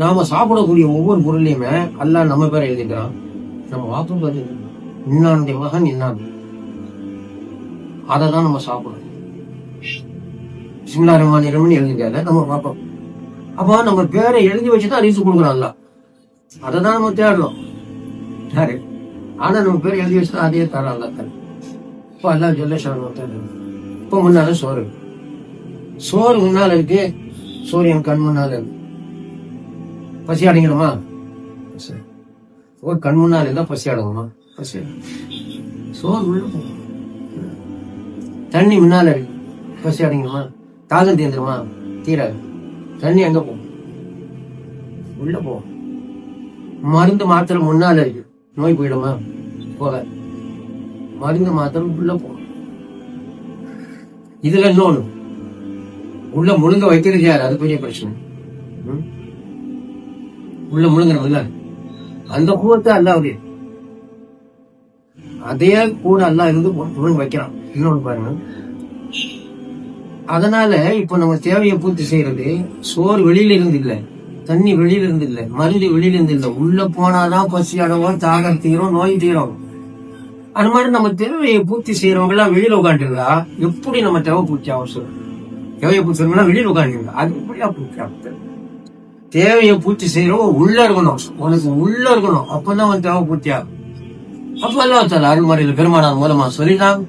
நாம சாப்பிடக்கூடிய ஒவ்வொரு பொருளையுமே அல்லாஹ் நம்ம பேரை எழுதிக்கிறான். நம்ம வாக்கு பார்த்து இன்னானுடைய மகன் இன்னான், அதை தான் நம்ம சாப்பிடணும். பிஸ்மில்லாஹிர் ரஹ்மானிர் ரஹீம்னு எழுதிக்காத நம்ம பார்ப்போம். அப்ப நம்ம பேரை எழுதி வச்சுதான் ரிஸ்க் கொடுக்குறோம் அல்லாஹ். அதை தான் நம்ம தேடுறோம். சரி, ஆனா நம்ம பேரை எழுதி வச்சுதான் அதையே தர அல்லாஹ் தர. இப்ப அல்லாஹ் ஜல்லஷானு இப்ப முன்னால சோறு, சோறு முன்னால இருக்கு, சூரியன் கண் முன்னால இருக்கு. பசி அடங்கிடுமா? சோறு கண் முன்னால இருந்தா பசி அடங்குமா? பசி சோறு உள்ள போகும். தண்ணி முன்னால இருக்கு, பசி அடங்கிடுமா? தாகம் தீர்ந்துருமா? தீராது. தண்ணி எங்க போகும்? உள்ள போகும். மருந்து மாத்திரை முன்னால இருக்கு, நோய் போயிடுமா? போக. மருந்து மாத்திரை உள்ள போகும். இதுல இன்னொன்னு, உள்ள முழுங்க வைக்கிறது யாரு? அது பெரிய பிரச்சனை. உள்ள முழுங்கணும் இல்ல, அந்த கூவத்தை அல்லாவுடைய அதே கூட அல்லா இருந்து முழுங்க வைக்கிறான். இன்னொன்னு பாருங்க, அதனால இப்ப நம்ம தேவையை பூர்த்தி செய்யறது சோறு வெளியில இருந்து இல்ல, தண்ணி வெளியில இருந்து இல்ல, மருந்து வெளியில இருந்து இல்ல, உள்ள போனாதான் பசி அடவும், தாகம் தீரும், நோய் தீரும். அது மாதிரி நம்ம தேவையை பூர்த்தி செய்யறவங்க எல்லாம் வெளியில உட்காந்துருந்தா எப்படி நம்ம தேவை பூர்த்தி ஆகும்? சொல்லுங்க. தேவையை பூர்த்தி செய்யணும்னா வெளியில உட்காந்துருந்தா அது எப்படியா பூர்த்தி ஆகும்? தேவையை பூர்த்தி செய்யறவங்க உள்ள இருக்கணும், உனக்கு உள்ள இருக்கணும், அப்பதான் அவன் தேவை பூர்த்தி ஆகும். அப்ப அல்லாஹ் அருள்மறையில் பெருமானார் மூலமா சொல்லிதான்,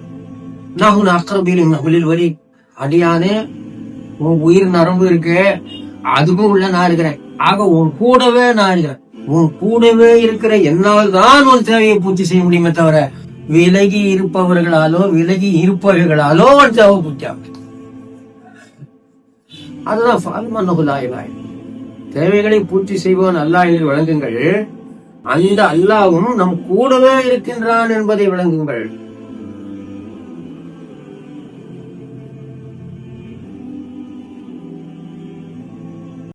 நான் அக்கரபில் வரி அடியானே, உன் உயிர் நரம்பு இருக்கு, அதுக்கும் உள்ள நான் இருக்கிறேன். ஆக உன் கூடவே நான் இருக்கிறேன். உன் கூடவே இருக்கிற என்னால் தான் உன் தேவையை பூர்த்தி செய்ய முடியுமே தவிர விலகி இருப்பவர்களாலோ விலகி இருப்பவர்களாலோ உன் தேவை பூர்த்தி ஆகும். அதுதான் தேவைகளை பூர்த்தி செய்வோன் அல்லாஹ் என்று விளங்குங்கள். அந்த அல்லாஹ்வும் நம் கூடவே இருக்கின்றான் என்பதை விளங்குங்கள்.